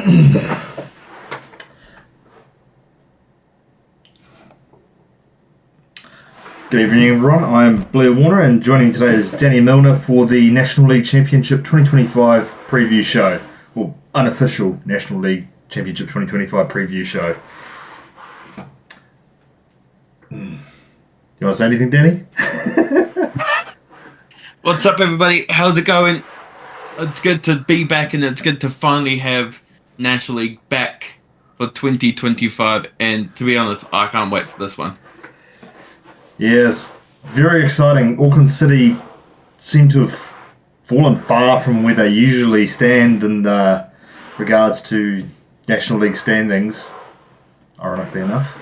Good evening, everyone. I'm Blair Warner, and joining me today is Danny Milner for the National League Championship 2025 preview show, or unofficial National League Championship 2025 preview show. You want to say anything, Danny? What's up, everybody? How's it going? It's good to be back, and it's good to finally have National League back for 2025. And to be honest, I can't wait for this one. Yes, very exciting. Auckland City seem to have fallen far from where they usually stand in regards to National League standings, ironically enough.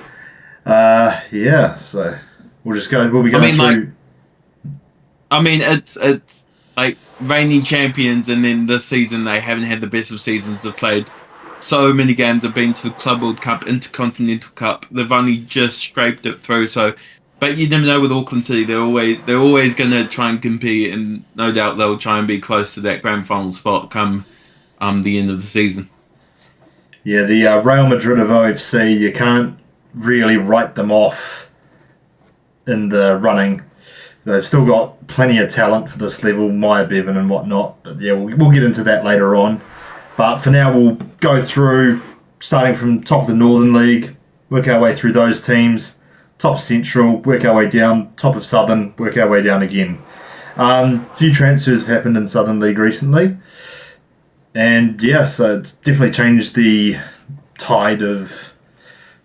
So we'll just go. We'll be going through. It's like reigning champions, and then this season they haven't had the best of seasons. They've played so many games. They've been to the Club World Cup, Intercontinental Cup. They've only just scraped it through. But you never know with Auckland City. They're always going to try and compete, and no doubt they'll try and be close to that grand final spot come the end of the season. Yeah, the Real Madrid of OFC, you can't really write them off in the running. They've still got plenty of talent for this level, Maya Bevan and whatnot. But yeah, we'll get into that later on. But for now, we'll go through, starting from top of the Northern League, work our way through those teams. Top Central, work our way down. Top of Southern, work our way down again. A few transfers have happened in Southern League recently. And yeah, so it's definitely changed the tide of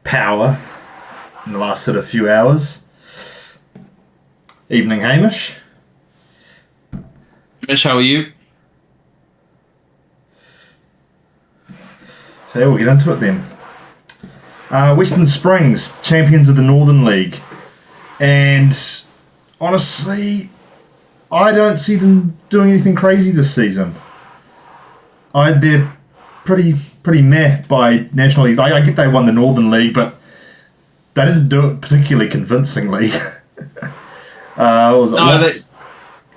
power in the last sort of few hours. Evening, Hamish. Hamish, how are you? So yeah, we'll get into it then. Western Springs, champions of the Northern League. And honestly, I don't see them doing anything crazy this season. They're pretty meh by National League. I get they won the Northern League, but they didn't do it particularly convincingly.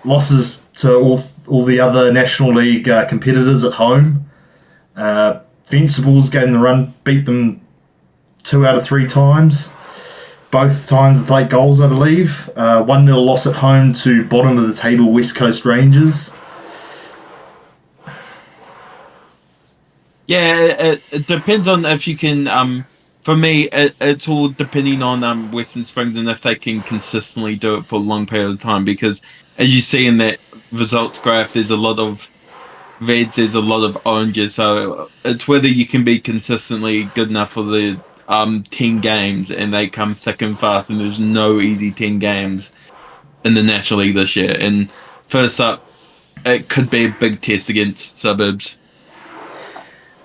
Losses to all the other National League competitors at home. Fencibles gave them the run, beat them 2 out of 3 times. Both times with late goals, I believe. 1-0 loss at home to bottom of the table West Coast Rangers. Yeah, it depends on if you can. For me, it's all depending on Western Springs and if they can consistently do it for a long period of time. Because as you see in that results graph, there's a lot of reds, there's a lot of oranges. So it's whether you can be consistently good enough for the 10 games, and they come thick and fast, and there's no easy 10 games in the National League this year. And first up, it could be a big test against Suburbs.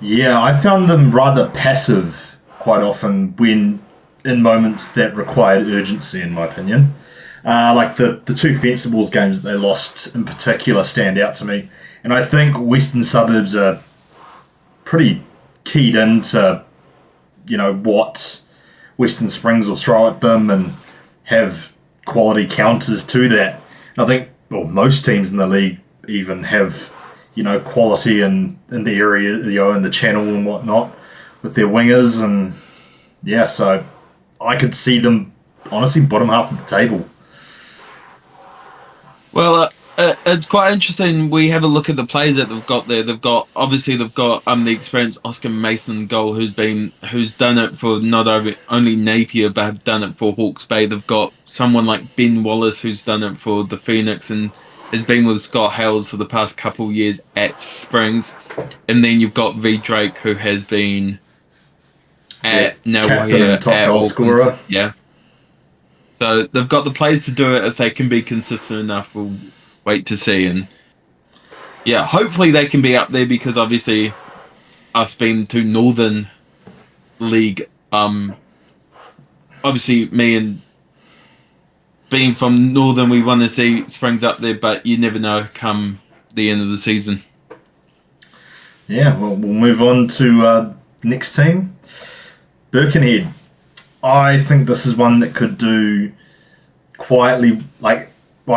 Yeah, I found them rather passive quite often when in moments that required urgency, in my opinion. Like the 2 Fencibles games that they lost in particular stand out to me. And I think Western Suburbs are pretty keyed into what Western Springs will throw at them and have quality counters to that. And I think most teams in the league even have quality in the area, in the channel and whatnot with their wingers. And yeah, so I could see them honestly bottom half of the table. Well, it's quite interesting. We have a look at the players that they've got there. They've got the experienced Oscar Mason goal, who's done it for not only Napier but have done it for Hawke's Bay. They've got someone like Ben Wallace, who's done it for the Phoenix and has been with Scott Hales for the past couple of years at Springs. And then you've got V Drake, who has been at top goal scorer. Yeah. So they've got the players to do it if they can be consistent enough. We'll wait to see. And yeah, hopefully they can be up there, because obviously us being to Northern League, obviously me and being from Northern, we want to see Springs up there, but you never know come the end of the season. Yeah, well, we'll move on to next team. Birkenhead. I think this is one that could do quietly, I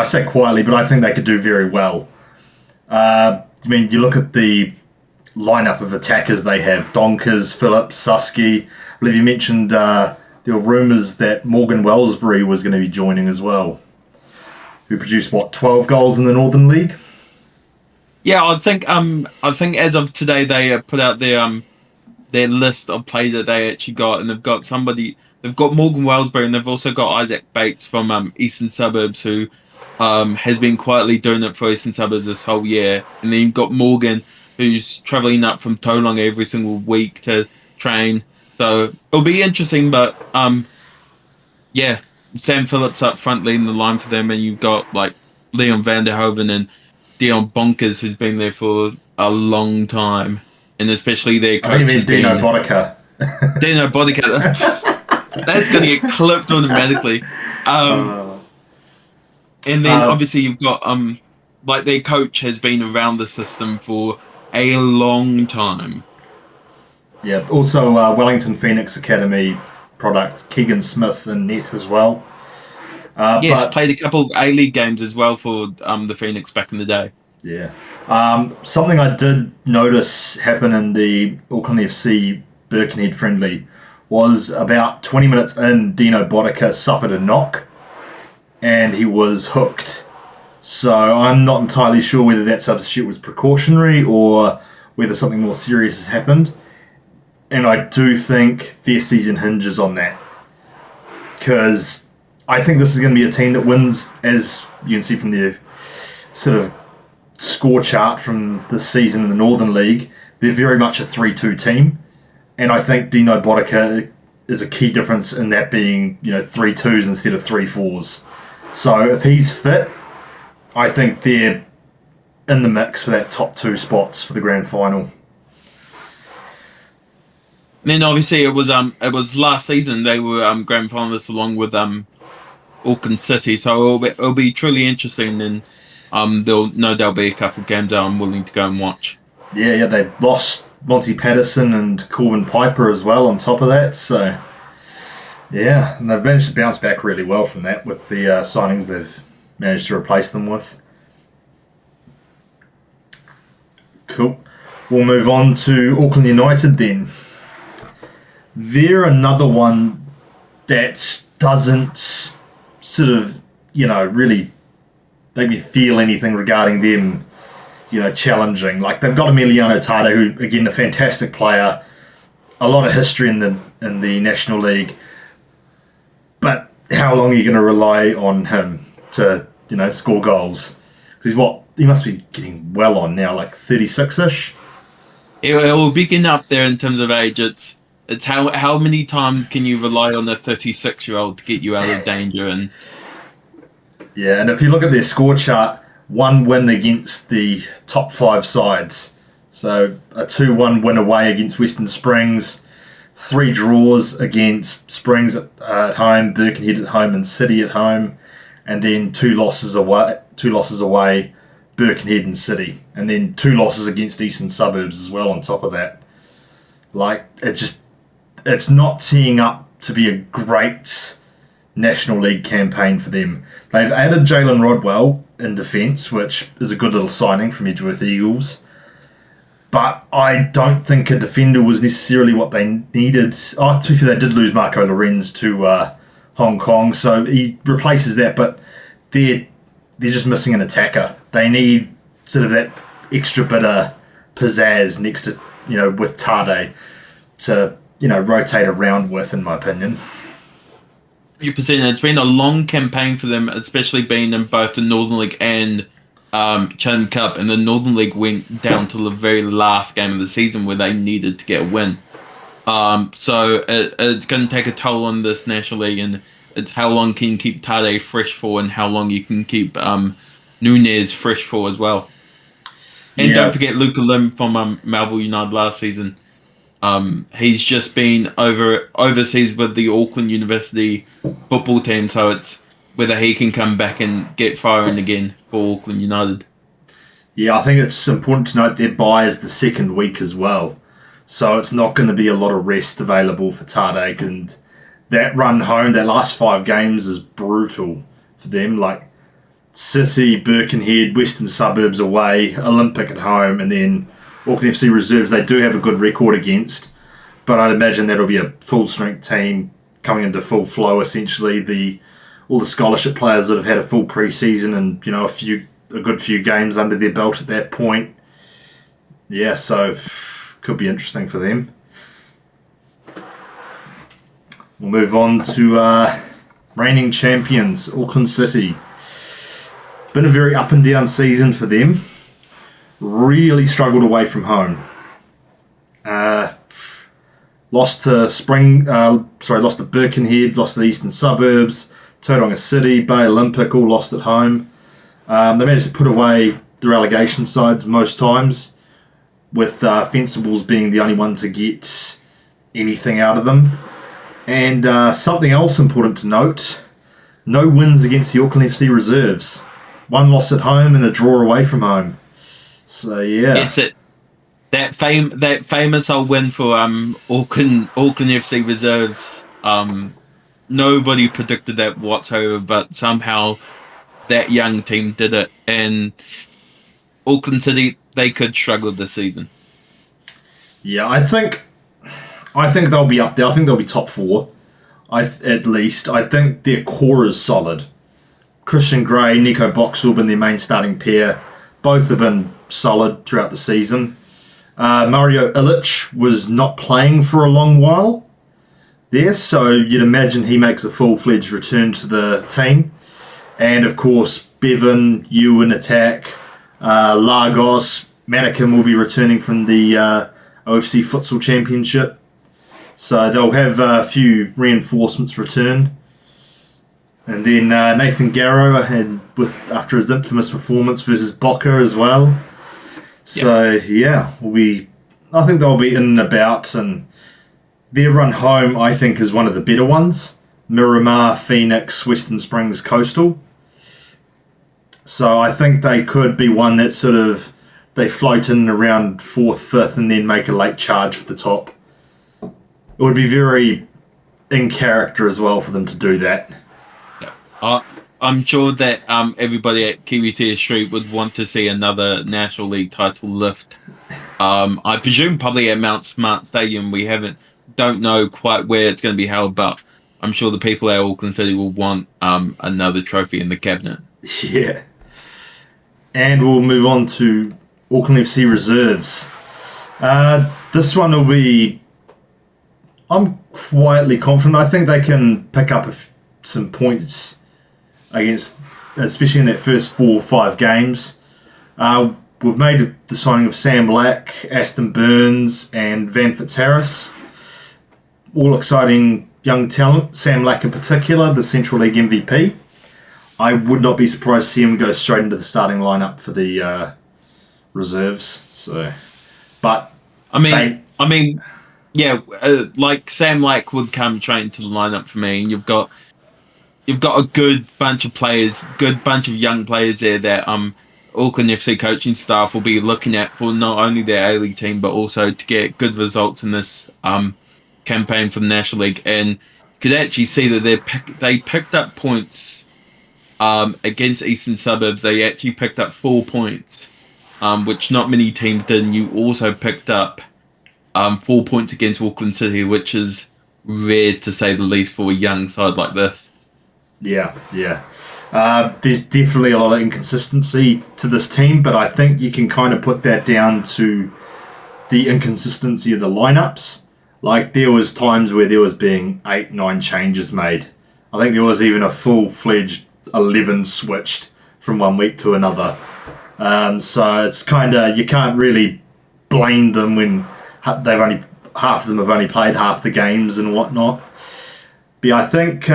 say quietly, but I think they could do very well. You look at the lineup of attackers they have. Donkers, Phillips, Susky. I believe you mentioned there were rumours that Morgan Wellsbury was going to be joining as well, who produced, 12 goals in the Northern League? Yeah, I think as of today they put out their list of players that they actually got, and they've got Morgan Wellsbury, and they've also got Isaac Bates from Eastern Suburbs, who has been quietly doing it for Eastern Suburbs this whole year. And then you've got Morgan, who's travelling up from Toulon every single week to train. So it'll be interesting, but yeah, Sam Phillips up front leading the line for them, and you've got like Leon Vanderhoven and Dion Bonkers, who's been there for a long time, and especially their coach. I think you mean Dino Bodica. Dino Bodica. That's going to get clipped automatically. And then obviously you've got like their coach has been around the system for a long time. Yeah. Also, Wellington Phoenix Academy product Keegan Smith in net as well. Yes, played a couple of A-League games as well for the Phoenix back in the day. Yeah. Something I did notice happen in the Auckland FC Birkenhead friendly was about 20 minutes in, Dino Bodica suffered a knock and he was hooked. So I'm not entirely sure whether that substitute was precautionary or whether something more serious has happened. And I do think their season hinges on that, because I think this is going to be a team that wins, as you can see from the sort of score chart from this season in the Northern League. They're very much a 3-2 team, and I think Dino Bodica is a key difference in that being 3-2s instead of 3-4s. So if he's fit, I think they're in the mix for that top 2 spots for the grand final. Then obviously it was last season they were grand finalists along with Auckland City, so it'll be truly interesting. And there'll be a couple of games that I'm willing to go and watch. Yeah, they lost Monty Patterson and Corbin Piper as well on top of that. So yeah, and they've managed to bounce back really well from that with the signings they've managed to replace them with. Cool. We'll move on to Auckland United then. They're another one that doesn't sort of, really make me feel anything regarding them, challenging. Like, they've got Emiliano Tade, who, again, a fantastic player, a lot of history in the National League. But how long are you going to rely on him to, score goals? Because he must be getting well on now, like 36-ish. It will be getting up there in terms of age. It's how many times can you rely on a 36-year-old to get you out of danger? And yeah, and if you look at their score chart, 1 win against the top 5 sides. So a 2-1 win away against Western Springs, 3 draws against Springs at home, Birkenhead at home, and City at home, and then 2 losses away, Birkenhead and City, and then 2 losses against Eastern Suburbs as well on top of that. Like, it's not teeing up to be a great National League campaign for them. They've added Jalen Rodwell in defence, which is a good little signing from Edgeworth Eagles. But I don't think a defender was necessarily what they needed. To be fair, they did lose Marco Lorenz to Hong Kong, so he replaces that, but they're just missing an attacker. They need sort of that extra bit of pizzazz next to, with Tade to, rotate around with, in my opinion. 100%. It's been a long campaign for them, especially being in both the Northern League and Chatham Cup, and the Northern League went down to the very last game of the season where they needed to get a win. So it's going to take a toll on this National League, and it's how long can you keep Tade fresh for, and how long you can keep Nunez fresh for as well. And don't forget Luca Lim from Melville United last season. He's just been overseas with the Auckland University football team, so it's whether he can come back and get firing again for Auckland United. Yeah, I think it's important to note their bye is the second week as well, so it's not going to be a lot of rest available for Tade, and that run home, that last 5 games is brutal for them. Like City, Birkenhead, Western Suburbs away, Olympic at home, and then Auckland FC reserves they do have a good record against, but I'd imagine that'll be a full strength team coming into full flow. Essentially, all the scholarship players that have had a full pre-season and a good few games under their belt at that point. Yeah, so could be interesting for them. We'll move on to reigning champions, Auckland City. Been a very up and down season for them. Really struggled away from home. Lost to Birkenhead, lost to the Eastern Suburbs, Tauranga City, Bay Olympic, all lost at home. They managed to put away the relegation sides most times, with Fencibles being the only one to get anything out of them. And something else important to note, no wins against the Auckland FC reserves. One loss at home and a draw away from home. So, yeah. Yes, that famous old win for Auckland FC reserves. Nobody predicted that whatsoever, but somehow that young team did it. And Auckland City, they could struggle this season. Yeah, I think they'll be up there. I think they'll be top four, at least. I think their core is solid. Christian Gray, Nico Boxall been their main starting pair. Both have been solid throughout the season. Mario Ilic was not playing for a long while there, so you'd imagine he makes a full-fledged return to the team. And, of course, Bevan, you in attack, Lagos, Mannequin will be returning from the OFC Futsal Championship. So they'll have a few reinforcements return. And then Nathan Garrow after his infamous performance versus Boca as well. So, yeah, I think they'll be in and about. And their run home, I think, is one of the better ones. Miramar, Phoenix, Western Springs, Coastal. So I think they could be one that sort of they float in around 4th, 5th, and then make a late charge for the top. It would be very in character as well for them to do that. I'm sure that everybody at Kiwitea Street would want to see another National League title lift. I presume probably at Mount Smart Stadium. We don't know quite where it's going to be held, but I'm sure the people at Auckland City will want another trophy in the cabinet. Yeah. And we'll move on to Auckland FC reserves. This one will be... I'm quietly confident. I think they can pick up some points against, especially in that first 4 or 5 games. We've made the signing of Sam Black, Aston Burns, and Van Fitzharris. All exciting young talent. Sam Black in particular, the Central League MVP. I would not be surprised to see him go straight into the starting lineup for the reserves. So, but like Sam Black would come straight into the lineup for me, and you've got a good bunch of players, good bunch of young players there that Auckland FC coaching staff will be looking at for not only their A-League team but also to get good results in this campaign for the National League. And you could actually see that they picked up points against Eastern Suburbs. They actually picked up 4 points, which not many teams did. And you also picked up 4 points against Auckland City, which is rare to say the least for a young side like this. Yeah. There's definitely a lot of inconsistency to this team, but I think you can kind of put that down to the inconsistency of the lineups. Like, there was times where there was being 8-9 changes made. I think there was even a full-fledged 11 switched from one week to another. So it's kind of, you can't really blame them when half of them have only played half the games and whatnot. But yeah, I think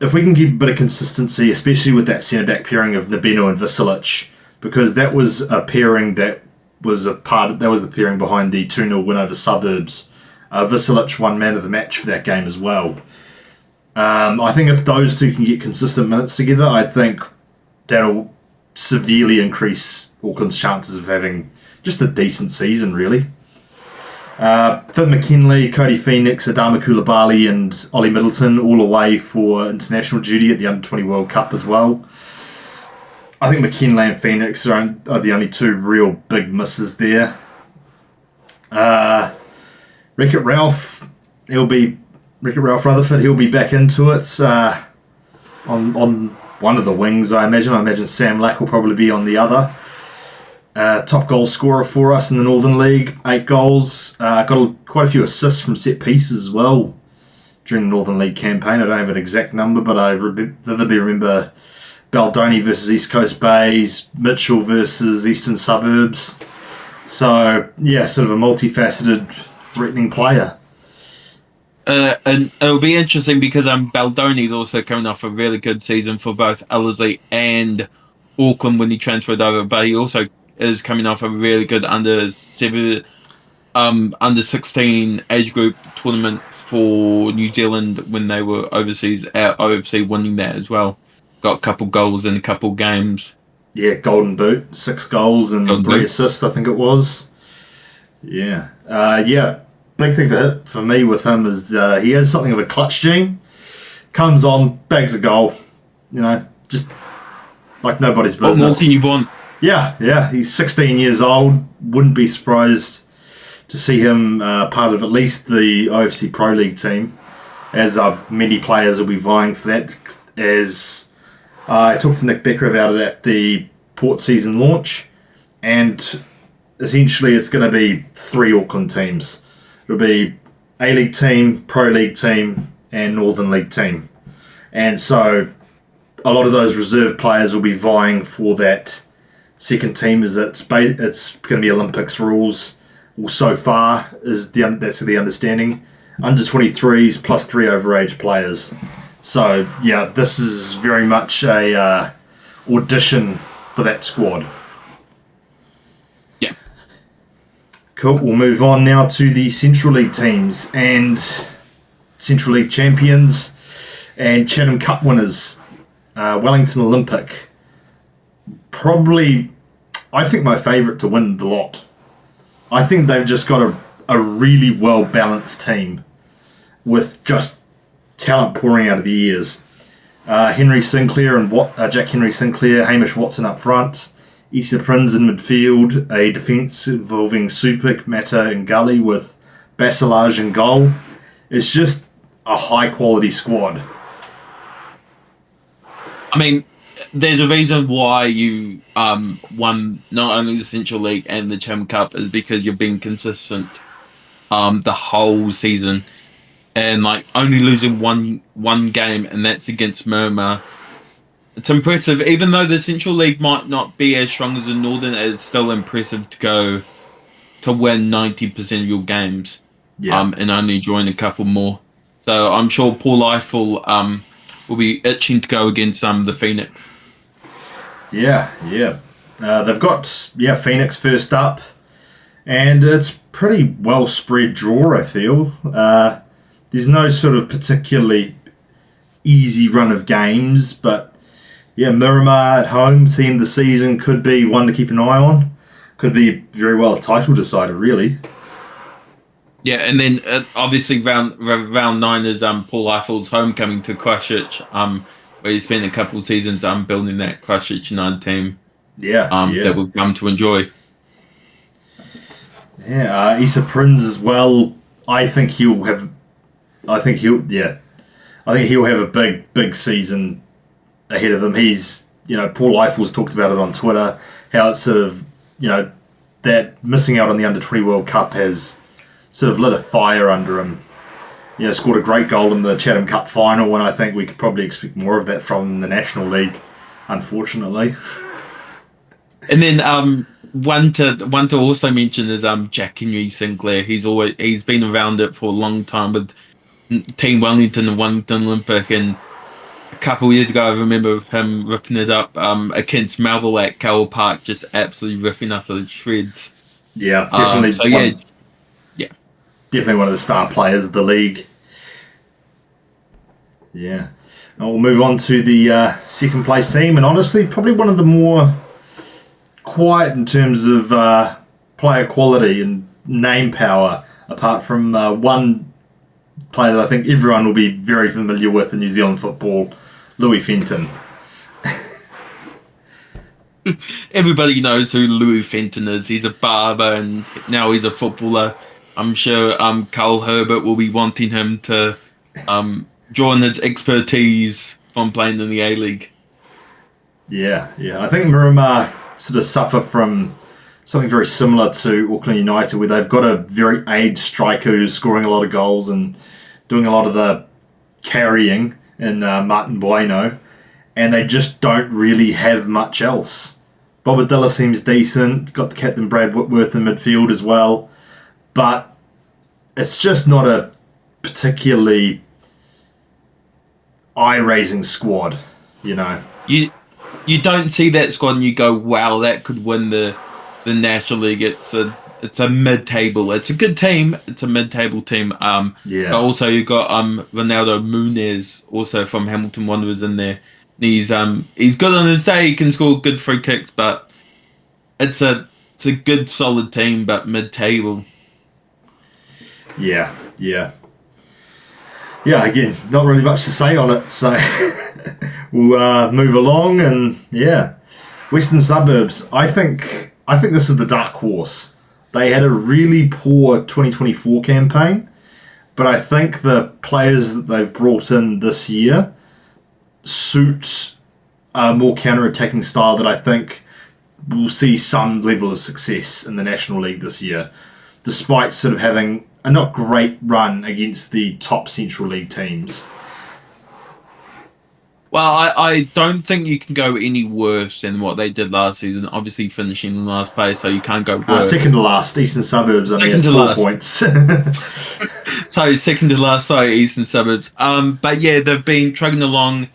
if we can keep a bit of consistency, especially with that centre-back pairing of Nabino and Visilic, because that was a pairing that was the pairing behind the 2-0 win over Suburbs. Visilic won man of the match for that game as well. I think if those two can get consistent minutes together, I think that'll severely increase Auckland's chances of having just a decent season, really. Finn McKinley, Cody Phoenix, Adama Koulibaly and Ollie Middleton all away for international duty at the Under-20 World Cup as well. I think McKinley and Phoenix are the only two real big misses there. Wreck-It Ralph, Wreck-It Ralph Rutherford. He'll be back into it on one of the wings. I imagine. I imagine Sam Lack will probably be on the other. Top goal scorer for us in the Northern League, 8 goals. Quite a few assists from set pieces as well during the Northern League campaign. I don't have an exact number, but I vividly remember Baldoni versus East Coast Bays, Mitchell versus Eastern Suburbs. So, yeah, sort of a multifaceted, threatening player. And it'll be interesting because Baldoni's also coming off a really good season for both Ellerslie and Auckland when he transferred over, but he also is coming off a really good under 16 age group tournament for New Zealand when they were overseas at OFC, winning that as well. Got a couple goals in a couple games. Yeah, Golden Boot, 6 goals and 3 assists, I think it was. Yeah. Big thing for me with him is he has something of a clutch gene. Comes on, bags a goal. Just like nobody's business. What more can you want? Yeah. He's 16 years old. Wouldn't be surprised to see him part of at least the OFC Pro League team, as many players will be vying for that. As I talked to Nick Becker about it at the Port season launch, and essentially it's going to be 3 Auckland teams. It'll be A-League team, Pro League team, and Northern League team. And so a lot of those reserve players will be vying for that second team, as it's going to be Olympics rules. Well, so far, that's the understanding. Under 23s plus 3 overage players. So, yeah, this is very much a audition for that squad. Yeah. Cool. We'll move on now to the Central League teams and Central League champions and Chatham Cup winners. Wellington Olympic. Probably, I think, my favourite to win the lot. I think they've just got a really well-balanced team with just talent pouring out of the ears. Henry Sinclair and Jack Henry Sinclair, Hamish Watson up front, Issa Prinz in midfield, a defence involving Supik, Mata and Gully with Basilage in goal. It's just a high-quality squad. I mean, there's a reason why you won not only the Central League and the Chatham Cup is because you've been consistent the whole season, and like only losing one game, and that's against Murmur. It's impressive, even though the Central League might not be as strong as the Northern. It's still impressive to win 90% of your games, and only join a couple more. So I'm sure Paul Eiffel will be itching to go against the Phoenix. Yeah. They've got Phoenix first up, and it's pretty well spread draw, I feel. There's no sort of particularly easy run of games, but Miramar at home to end the season could be one to keep an eye on. Could be very well a title decider, really. Yeah, and then obviously round 9 is Paul Eiffel's homecoming to Christchurch, where he spent a couple of seasons building that Christchurch United team. That we'll come to enjoy. Issa Prinz as well. I think he'll have a big season ahead of him. He's, Paul Eiffel's talked about it on Twitter, how it's sort of, that missing out on the Under-20 World Cup has sort of lit a fire under him. Scored a great goal in the Chatham Cup final, and I think we could probably expect more of that from the National League, unfortunately. And then one to also mention is Jack Henry Sinclair. He's been around it for a long time with Team Wellington and Wellington Olympic, and a couple of years ago I remember him ripping it up against Melville at Carroll Park, just absolutely ripping us to shreds. Yeah, definitely. Definitely one of the star players of the league. Yeah. And we'll move on to the second place team, and honestly, probably one of the more quiet in terms of player quality and name power, apart from one player that I think everyone will be very familiar with in New Zealand football, Louis Fenton. Everybody knows who Louis Fenton is. He's a barber and now he's a footballer. I'm sure Carl Herbert will be wanting him to join his expertise from playing in the A-League. Yeah. I think Miramar sort of suffer from something very similar to Auckland United, where they've got a very aged striker who's scoring a lot of goals and doing a lot of the carrying in Martin Bueno, and they just don't really have much else. Bobadilla seems decent, got the captain Brad Whitworth in midfield as well, but it's just not a particularly eye-raising squad, you know. You don't see that squad and you go, wow, that could win the National League. It's a mid-table. It's a good team. It's a mid-table team. Yeah. But also you've got Ronaldo Muniz also from Hamilton Wanderers in there. He's good on his day. He can score good free kicks, but it's a good solid team, but mid-table. Yeah. Again, not really much to say on it, so we'll move along. And yeah, Western Suburbs. I think this is the dark horse. They had a really poor 2024 campaign, but I think the players that they've brought in this year suit a more counter-attacking style that I think will see some level of success in the National League this year, despite sort of having a not great run against the top Central League teams. Well, I don't think you can go any worse than what they did last season. Obviously, finishing in last place, so you can't go worse. Second to last, Eastern Suburbs. Second to 4 last. points. So second to last, sorry, Eastern Suburbs. But yeah, they've been trucking along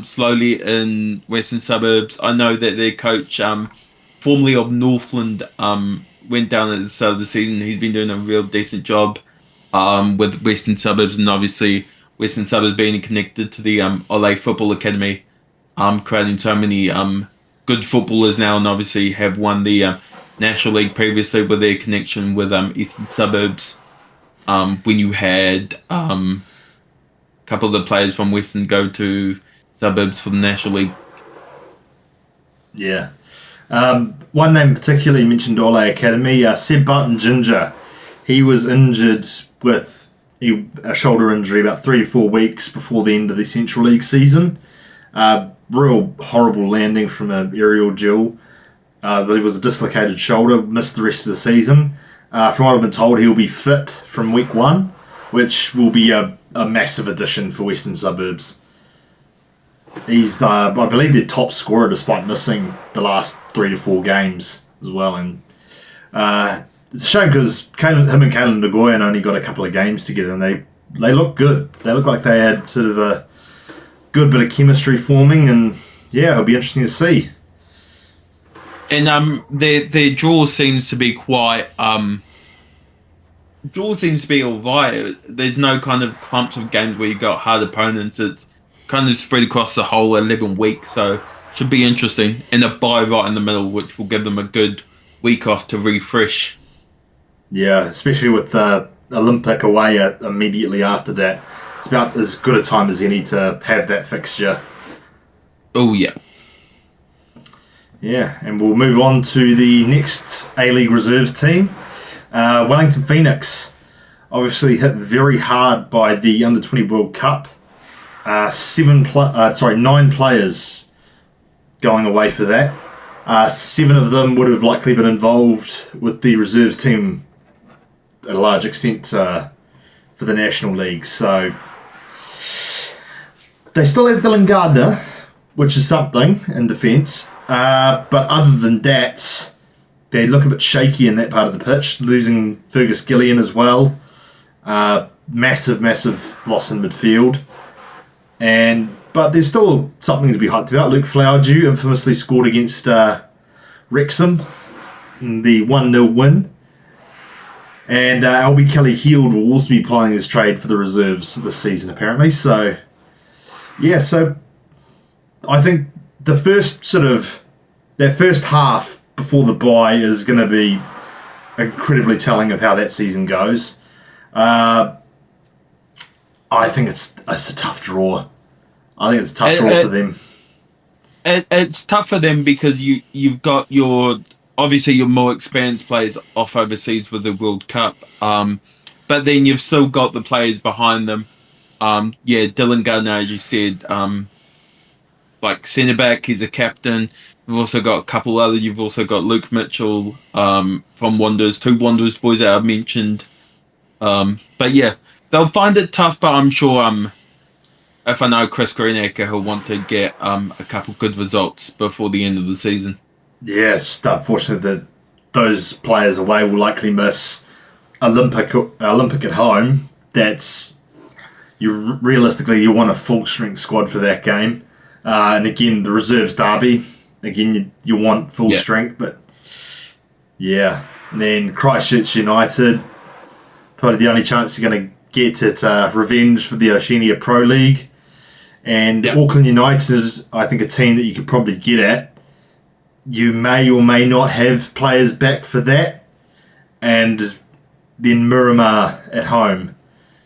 slowly in Western Suburbs. I know that their coach, formerly of Northland, went down at the start of the season. He's been doing a real decent job with Western Suburbs, and obviously Western Suburbs being connected to the Ole Football Academy, creating so many good footballers now, and obviously have won the National League previously with their connection with Eastern Suburbs. When you had a couple of the players from Western go to Suburbs for the National League. Yeah. One name particularly mentioned Ole Academy, Seb Barton Ginger. He was injured with a shoulder injury about 3 to 4 weeks before the end of the Central League season. Real horrible landing from an aerial duel. But it was a dislocated shoulder, missed the rest of the season. From what I've been told, he'll be fit from week 1, which will be a massive addition for Western Suburbs. He's, I believe, their top scorer despite missing the last 3 to 4 games as well. And it's a shame because him and Kalen Nagoyan only got a couple of games together, and they look good. They look like they had sort of a good bit of chemistry forming, and yeah, it'll be interesting to see. And their draw seems to be quite all right. There's no kind of clumps of games where you've got hard opponents. It's kind of spread across the whole 11 weeks, so should be interesting. And a bye right in the middle, which will give them a good week off to refresh. Yeah, especially with the Olympic away immediately after that. It's about as good a time as any to have that fixture. Oh, yeah. Yeah, and we'll move on to the next A-League Reserves team. Wellington Phoenix, obviously hit very hard by the Under-20 World Cup. 9 players going away for that. 7 of them would have likely been involved with the reserves team at a large extent for the National League. So they still have Dylan Gardner, which is something in defence. But other than that, they look a bit shaky in that part of the pitch, losing Fergus Gillian as well. Massive loss in midfield. But there's still something to be hyped about. Luke Flowerdew infamously scored against Wrexham in the 1-0 win. And Albie Kelly-Heald will also be plying his trade for the reserves this season, apparently. So, yeah, so I think the their first half before the bye is going to be incredibly telling of how that season goes. I think it's a tough draw. I think it's a tough draw for them. it's tough for them because you've got obviously your more experienced players off overseas with the World Cup, but then you've still got the players behind them. Dylan Gardner, as you said, like centre back, he's a captain. You've also got a couple other. You've also got Luke Mitchell from Wanderers, 2 Wanderers boys that I've mentioned. But yeah, they'll find it tough. But I'm sure if I know Chris Greenacre, he'll want to get a couple good results before the end of the season. Yes, unfortunate that those players away will likely miss Olympic at home. That's realistically you want a full strength squad for that game, and again the reserves derby. Again, you want full strength, but yeah. And then Christchurch United, probably the only chance you're going to get at revenge for the Oceania Pro League. And Auckland United is, I think, a team that you could probably get at. You may or may not have players back for that. And then Miramar at home.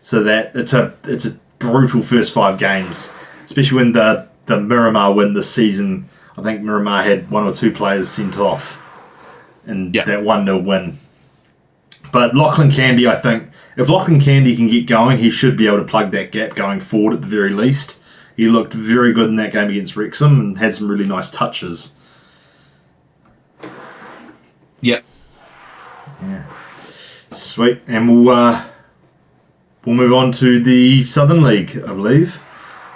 So that it's a brutal first 5 games. Especially when the Miramar win this season. I think Miramar had 1 or 2 players sent off in that 1-0 win. But Lachlan Candy, I think, if Lachlan Candy can get going, he should be able to plug that gap going forward at the very least. He looked very good in that game against Wrexham and had some really nice touches. Yep. Yeah. Sweet. And we'll move on to the Southern League, I believe,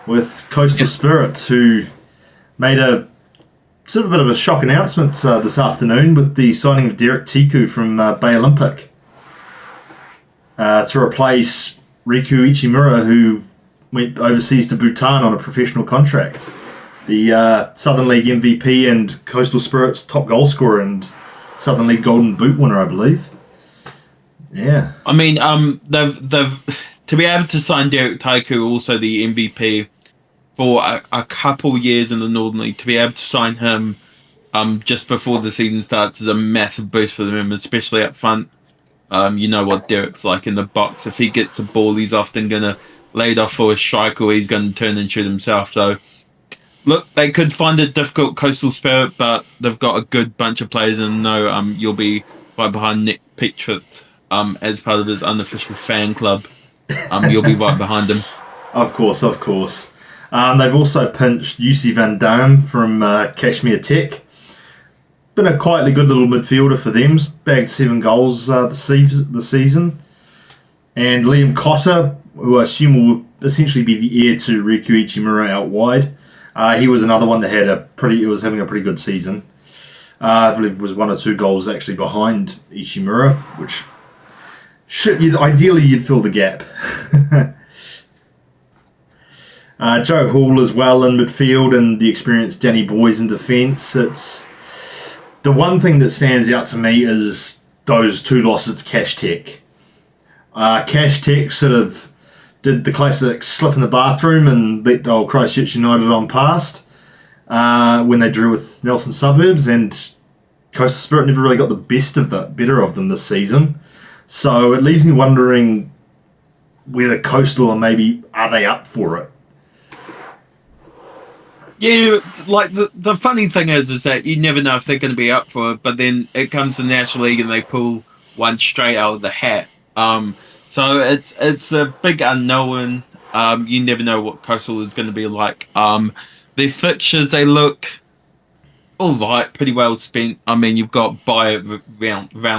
with Coastal Spirit, who made a sort of a bit of a shock announcement this afternoon with the signing of Derek Tiku from Bay Olympic to replace Riku Ichimura, who went overseas to Bhutan on a professional contract. The Southern League MVP and Coastal Spirit's top goal scorer and Southern League Golden Boot winner, I believe. Yeah. I mean, they've to be able to sign Derek Tiku, also the MVP, for a couple years in the Northern League, to be able to sign him just before the season starts is a massive boost for them, especially up front. You know what Derek's like in the box. If he gets the ball, he's often going to lay it off for a strike or he's going to turn and shoot himself. So, look, they could find it difficult, Coastal Spirit, but they've got a good bunch of players, and you'll be right behind Nick Petchford as part of his unofficial fan club. You'll be right behind him. Of course. They've also pinched UC Van Dam from Kashmir Tech. Been a quietly good little midfielder for them. Bagged 7 goals the season. And Liam Cotter, who I assume will essentially be the heir to Riku Ichimura out wide. He was another one that was having a pretty good season. I believe it was 1 or 2 goals actually behind Ichimura, which ideally you'd fill the gap. Joe Hall as well in midfield, and the experienced Danny Boys in defence. It's the one thing that stands out to me is those 2 losses to Cash Tech. Cash Tech sort of did the classic slip in the bathroom and let old Christchurch United on past when they drew with Nelson Suburbs, and Coastal Spirit never really got the better of them this season. So it leaves me wondering whether Coastal are they up for it? Yeah, like the funny thing is that you never know if they're going to be up for it, but then it comes to the National League and they pull one straight out of the hat. So it's a big unknown. You never know what Coastal is going to be like. Their fixtures, they look all right, pretty well spent. I mean, you've got by round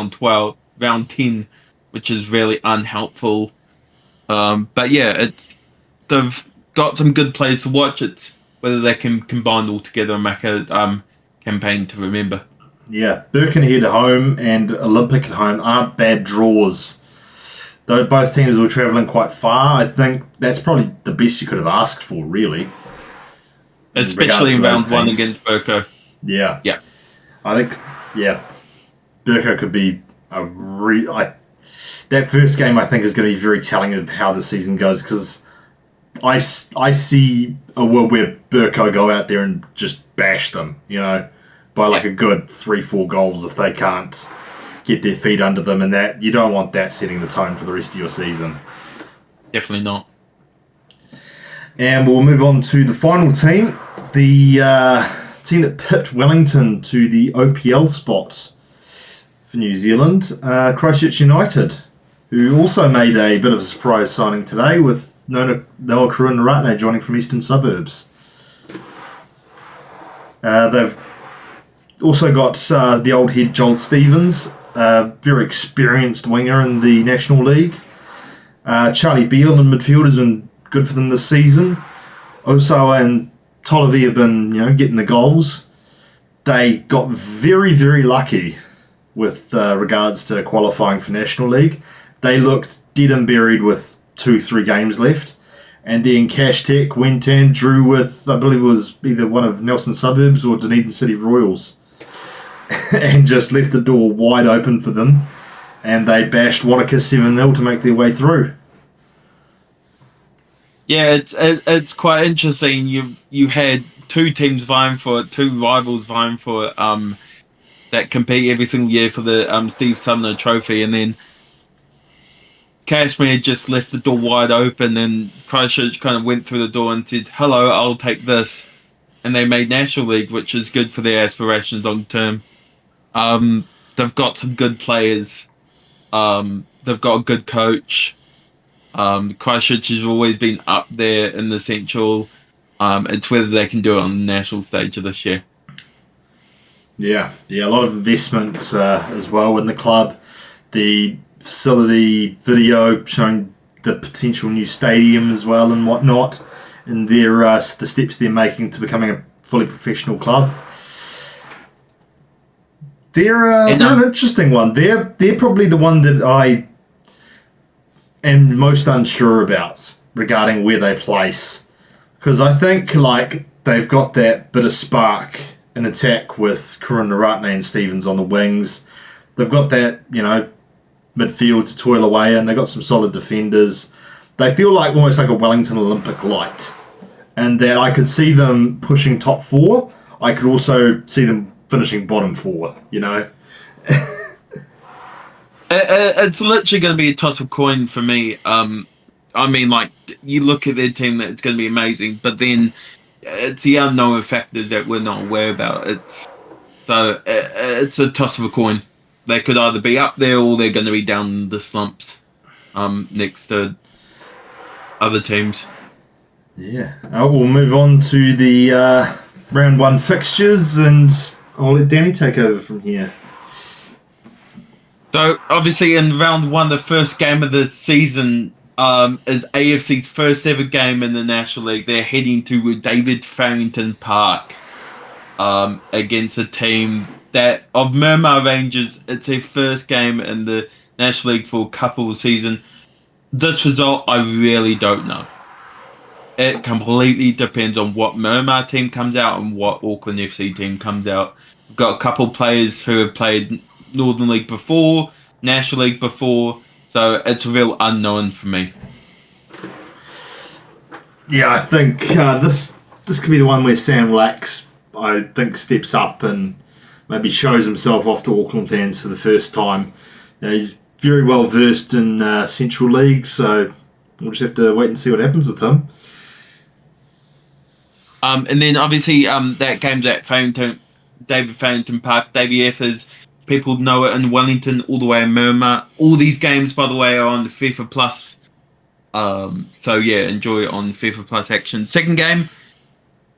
10, which is really unhelpful. But yeah, they've got some good players to watch. It's whether they can combine all together and make a campaign to remember. Yeah, Birkenhead at home and Olympic at home aren't bad draws. Though both teams were travelling quite far, I think that's probably the best you could have asked for, really. Especially in round 1 against Burko. Yeah. Yeah. I think, Burko could be that first game, I think, is going to be very telling of how the season goes, because I see a world where Burko go out there and just bash them, by a good 3-4 goals if they can't get their feet under them, and that you don't want that setting the tone for the rest of your season. Definitely not. And we'll move on to the final team, the team that pipped Wellington to the OPL spot for New Zealand, Christchurch United, who also made a bit of a surprise signing today with Noah Karunaratne joining from Eastern Suburbs. They've also got the old head Joel Stevens, a very experienced winger in the National League. Charlie Beale in midfield has been good for them this season. Osawa and Tolavi have been, getting the goals. They got very, very lucky with regards to qualifying for National League. They looked dead and buried with 2-3 games left. And then Cash Tech went and drew with, I believe it was either one of Nelson Suburbs or Dunedin City Royals. And just left the door wide open for them. And they bashed Wanaka 7-0 to make their way through. Yeah, it's quite interesting. You had two teams vying for it, two rivals vying for it, that compete every single year for the Steve Sumner Trophy, and then Cashmere just left the door wide open, and Christchurch kind of went through the door and said, "Hello, I'll take this," and they made National League, which is good for their aspirations long term. They've got some good players. They've got a good coach. Christchurch has always been up there in the Central. It's whether they can do it on the national stage of this year. Yeah, a lot of investment as well in the club. The facility video showing the potential new stadium as well and whatnot, and the steps they're making to becoming a fully professional club. They're an interesting one. They're probably the one that I am most unsure about regarding where they place, because I think they've got that bit of spark in attack with Karunaratne and Stevens on the wings. They've got that midfield to toil away, and they've got some solid defenders. They feel almost like a Wellington Olympic light, and that I could see them pushing top 4. I could also see them finishing bottom 4. It's literally going to be a toss of coin for me. You look at their team, that it's going to be amazing, but then it's the unknown factors that we're not aware about. It's a toss of a coin. They could either be up there or they're going to be down in the slumps next to other teams. Yeah. We'll move on to the round 1 fixtures, and I'll let Danny take over from here. So, obviously, in round 1, the first game of the season is AFC's first ever game in the National League. They're heading to David Farrington Park against a team of Miramar Rangers. It's their first game in the National League for a couple of seasons. This result, I really don't know. It completely depends on what Miramar team comes out and what Auckland FC team comes out. We've got a couple of players who have played Northern League before, National League before, so it's a real unknown for me. Yeah, I think this could be the one where Sam Lax, I think, steps up and maybe shows himself off to Auckland fans for the first time. He's very well versed in Central League, so we'll just have to wait and see what happens with him. And then obviously that game's at David Farrington Park. Davey F, as people know it, in Wellington, all the way in Miramar. All these games, by the way, are on FIFA Plus. So yeah, enjoy it on FIFA Plus action. Second game,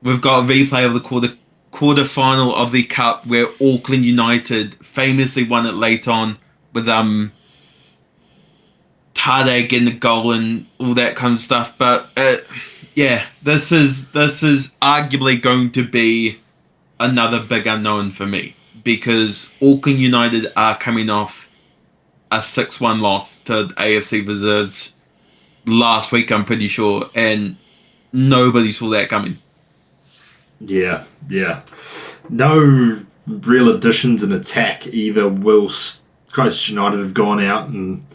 we've got a replay of the quarter-final of the Cup, where Auckland United famously won it late on with Tade getting the goal and all that kind of stuff. But yeah, this is arguably going to be another big unknown for me, because Auckland United are coming off a 6-1 loss to AFC Reserves last week, I'm pretty sure, and nobody saw that coming. Yeah. No real additions in attack either. Whilst Christchurch United have gone out and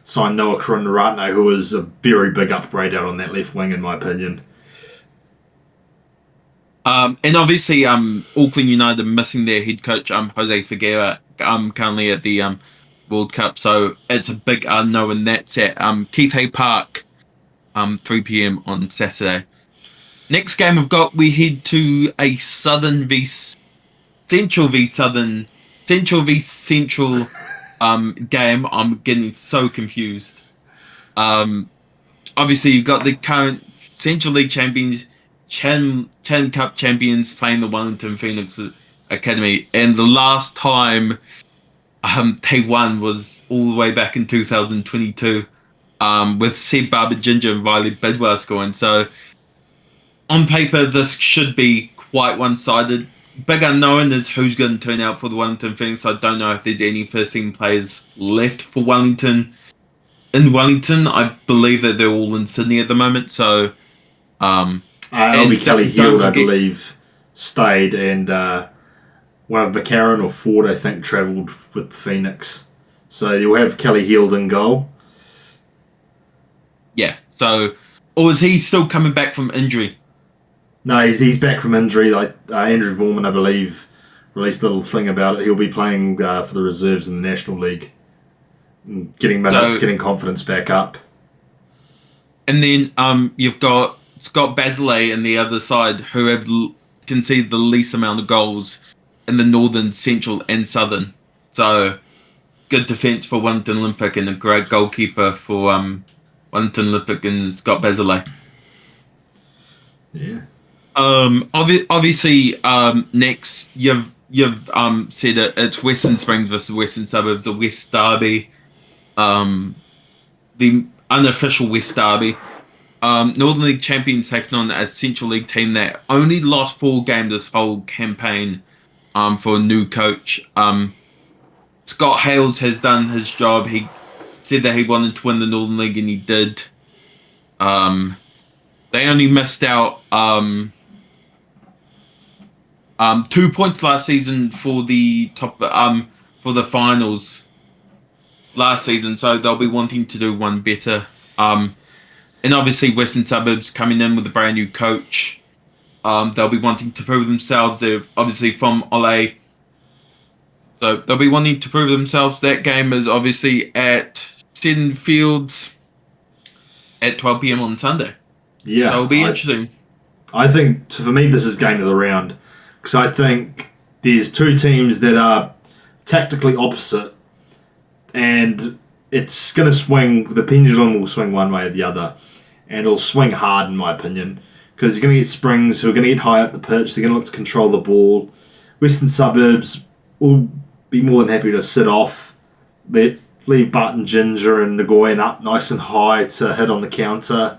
signed Noah Karunaratne, who is a very big upgrade out on that left wing, in my opinion. And obviously, Auckland United are missing their head coach, Jose Figueira, currently at the World Cup, so it's a big unknown. That's at Keith Hay Park, 3 p.m. on Saturday. Next game we head to a Central v Central game. I'm getting so confused. Obviously you've got the current Central League champions, Chan Cup champions playing the Wellington Phoenix Academy, and the last time they won was all the way back in 2022, with Seb Barber Ginger and Riley Bidwell scoring. So on paper, this should be quite one-sided. Big unknown is who's going to turn out for the Wellington Phoenix. I don't know if there's any first-team players left for Wellington. In Wellington, I believe that they're all in Sydney at the moment. So, Albie Kelly Hield, I believe, stayed, and one of McCarron or Ford, I think, travelled with Phoenix. So you'll have Kelly Hield in goal. Yeah. So, or is he still coming back from injury? No, he's back from injury. Like Andrew Vorman, I believe, released a little thing about it. He'll be playing for the reserves in the National League, getting minutes, getting confidence back up. And then you've got Scott Basilay on the other side, who have conceded the least amount of goals in the Northern, Central, and Southern. So good defence for Wellington Olympic and a great goalkeeper for Wellington Olympic and Scott Basilay. Yeah. Obviously, next you've said it's Western Springs versus Western Suburbs, the West Derby, the unofficial West Derby. Northern League champions taking on a Central League team that only lost 4 games this whole campaign, for a new coach. Scott Hales has done his job. He said that he wanted to win the Northern League, and he did. They only missed out 2 points last season for the top for the finals last season, so they'll be wanting to do one better. And obviously Western Suburbs coming in with a brand new coach. They'll be wanting to prove themselves. They're obviously from Ole, so they'll be wanting to prove themselves. That game is obviously at Seton Fields at 12 p.m. on Sunday. Yeah, it'll be interesting. I think, for me, this is game of the round, because I think there's 2 teams that are tactically opposite, and it's going to swing, the pendulum will swing one way or the other, and it'll swing hard, in my opinion, because you're going to get Springs who are going to get high up the pitch, they're going to look to control the ball. Western Suburbs will be more than happy to sit off, leave Barton Ginger and Nagoyan up nice and high to hit on the counter.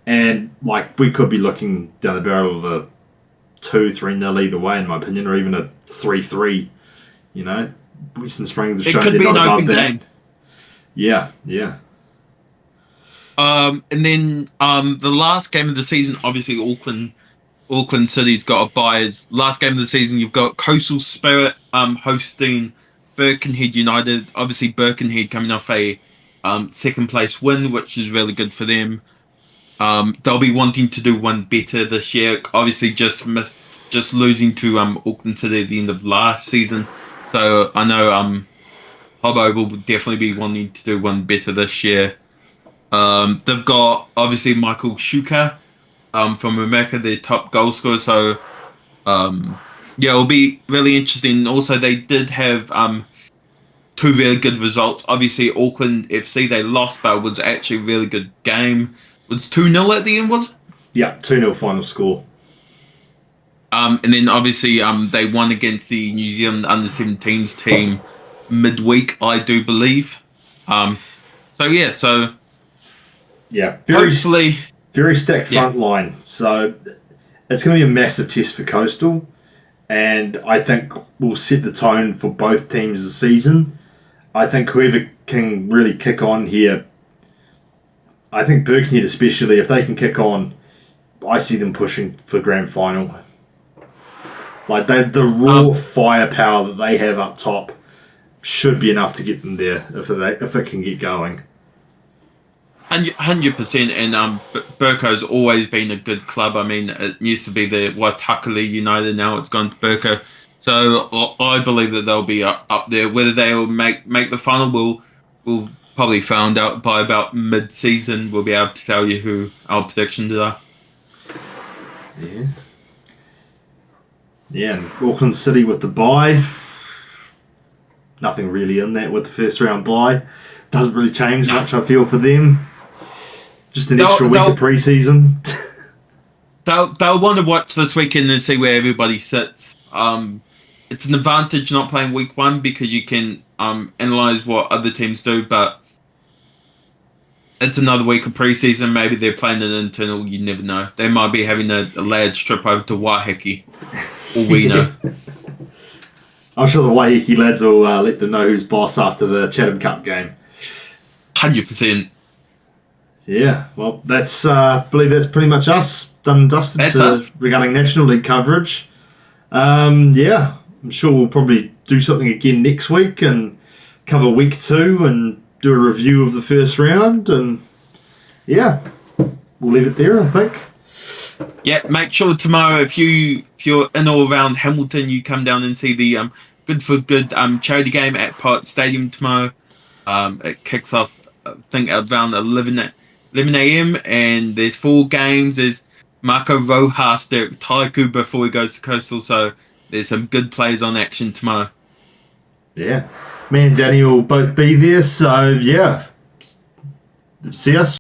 And we could be looking down the barrel of a 2-3-0 either way, in my opinion, or even a 3-3. You know, Western Springs have shown they're not above that. Game. Yeah. And then the last game of the season, obviously Auckland City's got a bye. Last game of the season, you've got Coastal Spirit hosting Birkenhead United. Obviously, Birkenhead coming off a second place win, which is really good for them. They'll be wanting to do one better this year. Obviously, just losing to Auckland City at the end of last season. So I know Hobbo will definitely be wanting to do one better this year. They've got obviously Michael Shuka from America, their top goal scorer. So it'll be really interesting. Also, they did have 2 really good results. Obviously, Auckland FC, they lost, but it was actually a really good game. It was 2-0 at the end, was it? Yeah, 2-0 final score. And then obviously they won against the New Zealand under-17s team midweek, I do believe. Very stacked front line. So it's going to be a massive test for Coastal, and I think will set the tone for both teams this season. I think whoever can really kick on here, I think Birkenhead especially, if they can kick on, I see them pushing for grand final. The raw firepower that they have up top should be enough to get them there if it can get going. 100%, and Burko's always been a good club. I mean, it used to be the Waitakere United, now it's gone to Burko. So I believe that they'll be up there. Whether they will make the final, we'll probably find out by about mid-season. We'll be able to tell you who our predictions are. Yeah. Yeah, and Auckland City with the bye. Nothing really in that with the first round bye. Doesn't really change much, I feel, for them. Just an extra week of pre-season. They'll want to watch this weekend and see where everybody sits. It's an advantage not playing week 1 because you can analyze what other teams do, but it's another week of pre-season. Maybe they're playing an internal. You never know. They might be having a lad's trip over to Waiheke. All we know. I'm sure the Waiheke lads will let them know who's boss after the Chatham Cup game. 100%. Yeah, well, that's I believe that's pretty much us done and dusted regarding National League coverage. Yeah, I'm sure we'll probably do something again next week and cover week 2 and do a review of the first round. And yeah, we'll leave it there, I think. Yeah, make sure tomorrow if you're in or around Hamilton, you come down and see the Good for Good charity game at Pirate Stadium tomorrow. It kicks off, I think, around 11 a.m. and there's 4 games. There's Marco Rojas there at Taiku before he goes to Coastal, so there's some good plays on action tomorrow. Yeah, me and Danny will both be there, so yeah, see us.